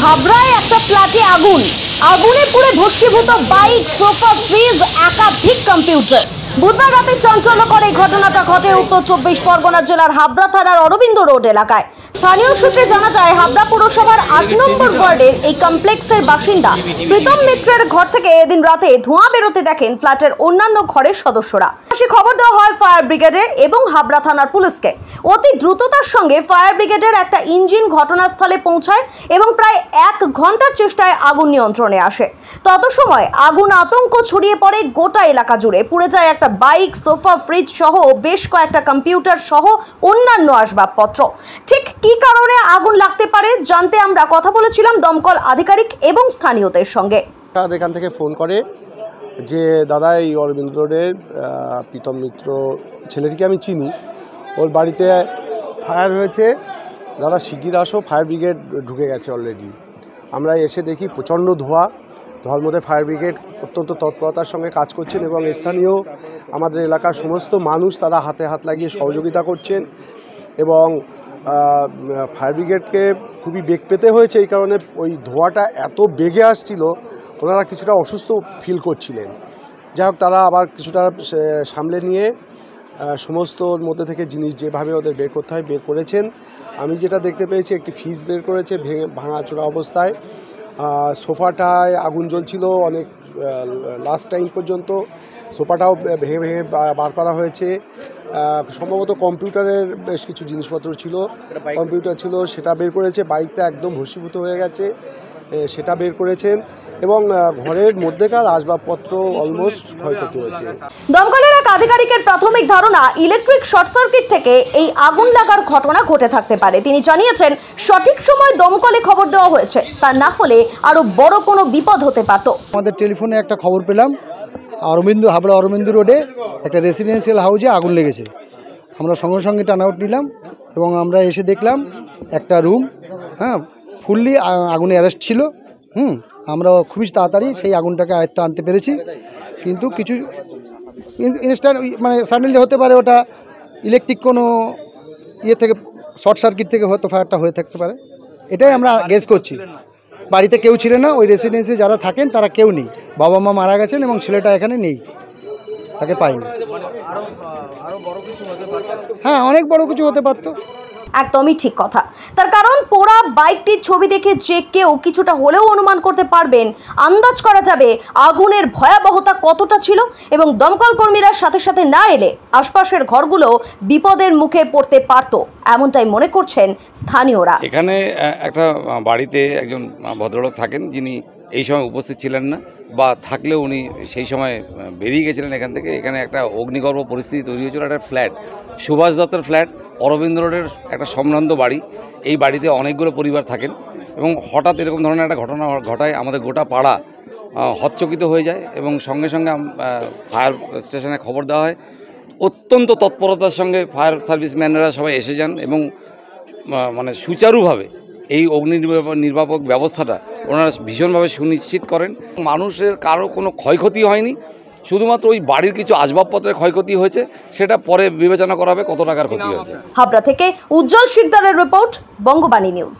হাবড়ায় একটা ফ্ল্যাটে আগুনে পুড়ে ভস্মীভূত বাইক, সোফা, ফ্রিজ, একাধিক কম্পিউটার। বুধবার রাতে চাঞ্চল্যকর এই ঘটনাটা ঘটে উত্তর 24 পরগনা জেলার হাবড়া থানার অরবিন্দ রোড এলাকায়। স্থানীয় সূত্রে জানা যায়, হাবড়া পুরসভার 8 নম্বর ওয়ার্ডের এই কমপ্লেক্সের বাসিন্দা প্রীতম মিত্রের ঘর থেকে এদিন রাতে ধোঁয়া বেরোতে দেখেন ফ্ল্যাটের অন্যান্য ঘরের সদস্যরা। সে খবর দেওয়া হয় ফায়ার ব্রিগেডে এবং হাবড়া থানার পুলিশকে। অতি দ্রুততার সঙ্গে ফায়ার ব্রিগেডের একটা ইঞ্জিন ঘটনাস্থলে পৌঁছায় এবং প্রায় 1 ঘন্টার চেষ্টায় আগুন নিয়ন্ত্রণে আসে। তত সময় আগুন আতঙ্ক ছড়িয়ে পড়ে গোটা এলাকা জুড়ে। পুড়ে যায় একটা বাইক, সোফা, ফ্রিজ সহ বেশ কয়েকটা কম্পিউটার সহ অন্যান্য আসবাবপত্র। ঠিক কি কারণে আগুন লাগতে পারে জানতে আমরা কথা বলেছিলাম দমকল আধিকারিক এবং স্থানীয়দের সঙ্গে। এখান থেকে ফোন করে যে দাদা, এই অরবিন্দ রোডের প্রীতম মিত্র ছেলেটিকে আমি চিনি, ওর বাড়িতে ফায়ার হয়েছে, দাদা শিগগির আসো, ফায়ার ব্রিগেড ঢুকে গেছে অলরেডি। আমরা এসে দেখি প্রচণ্ড ধোঁয়ার মধ্যে ফায়ার ব্রিগেড অত্যন্ত তৎপরতার সঙ্গে কাজ করছেন এবং স্থানীয় আমাদের এলাকার সমস্ত মানুষ তারা হাতে হাত লাগিয়ে সহযোগিতা করছেন এবং ফায়ার ব্রিগেডকে খুবই বেগ পেতে হয়েছে। এই কারণে ওই ধোঁয়াটা এত বেগে আসছিল, ওনারা কিছুটা অসুস্থ ফিল করছিলেন। যাই হোক, তারা আবার কিছুটা সামলে নিয়ে সমস্তর মধ্যে থেকে জিনিস যেভাবে ওদের বের করতে হয় বের করেছেন। আমি যেটা দেখতে পেয়েছি, একটি ফ্রিজ বের করেছে ভাঙাচোরা অবস্থায়, সোফাটায় আগুন জ্বলছিল অনেক লাস্ট টাইম পর্যন্ত, সোফাটাও ভেঙে বার করা হয়েছে। সম্ভবত কম্পিউটারের বেশ কিছু জিনিসপত্র ছিল, কম্পিউটার ছিল, সেটা বের করেছে। বাইকটা একদম ভস্মীভূত হয়ে গেছে, সেটা বের করেছেন এবং ঘরের মধ্যেকার আসবাবপত্র অলমোস্ট ক্ষয়ক্ষতি হয়েছে। দমকলের এক আধিকারিকের প্রাথমিক ধারণা, ইলেকট্রিক শর্ট সার্কিট থেকে এই আগুন লাগার ঘটনা ঘটে থাকতে পারে। তিনি জানিয়েছেন, সঠিক সময় দমকলে খবর দেওয়া হয়েছে, তা না হলে আরো বড় কোনো বিপদ হতে পারত। আমাদের টেলিফোনে একটা খবর পেলাম, হাবড়া অরবিন্দ রোডে একটা রেসিডেন্সিয়াল হাউসে আগুন লেগেছে। আমরা সঙ্গে সঙ্গে টার্ন আউট নিলাম এবং আমরা এসে দেখলাম একটা রুম ফুললি আগুনে অ্যারেস্ট ছিল। আমরা খুবই তাড়াতাড়ি সেই আগুনটাকে আয়ত্তে আনতে পেরেছি, কিন্তু কিছু ইনস্ট্যান্ট সাডেনলি হতে পারে, ওটা ইলেকট্রিক কোনো থেকে শর্ট সার্কিট থেকে হয়তো ফায়ারটা হয়ে থাকতে পারে, এটাই আমরা গেস করছি। বাড়িতে কেউ ছিলেন না, ওই রেসিডেন্সি যারা থাকেন তারা কেউ নেই, বাবা মা মারা গেছেন এবং ছেলেটা এখানে নেই, তাকে পাইনি। হ্যাঁ, অনেক বড় কিছু হতে পারতো। একদমই ঠিক কথা। তার কারণ, পোড়া বাইকটির ছবি দেখে যে কেউ কিছুটা হলেও অনুমান করতে পারবেন, আন্দাজ করা যাবে আগুনের ভয়াবহতা কতটা ছিল এবং দমকল কর্মীরা সাথে সাথে না এলে আশপাশের ঘরগুলো বিপদের মুখে পড়তে পারত, এমনটাই মনে করছেন স্থানীয়রা। এখানে একটা বাড়িতে একজন ভদ্রলোক থাকেন, যিনি এই সময় উপস্থিত ছিলেন না, বা থাকলেও উনি সেই সময় বেরিয়ে গেছিলেন এখান থেকে। এখানে একটা অগ্নিগর্ভ পরিস্থিতি তৈরি হয়েছিল। একটা ফ্ল্যাট, সুভাষ দত্তের ফ্ল্যাট, অরবিন্দ রোডের একটা সম্ভ্রান্ত বাড়ি। এই বাড়িতে অনেকগুলো পরিবার থাকেন এবং হঠাৎ এরকম ধরনের একটা ঘটনা ঘটায় আমাদের গোটা পাড়া হচ্চকিত হয়ে যায় এবং সঙ্গে সঙ্গে ফায়ার স্টেশনে খবর দেওয়া হয়। অত্যন্ত তৎপরতার সঙ্গে ফায়ার সার্ভিস ম্যানেরা সবাই এসে যান এবং সুচারুভাবে এই অগ্নি নির্বাপক ব্যবস্থাটা ওনারা ভীষণভাবে সুনিশ্চিত করেন। মানুষের কারো কোনো ক্ষয়ক্ষতি হয়নি, শুধুমাত্র ওই বাড়ির কিছু আসবাবপত্রের ক্ষয়ক্ষতি হয়েছে, সেটা পরে বিবেচনা করা হবে কত টাকার ক্ষতি হয়েছে। হাবড়া থেকে উজ্জ্বল শিকদারের রিপোর্ট, বঙ্গবাণী নিউজ।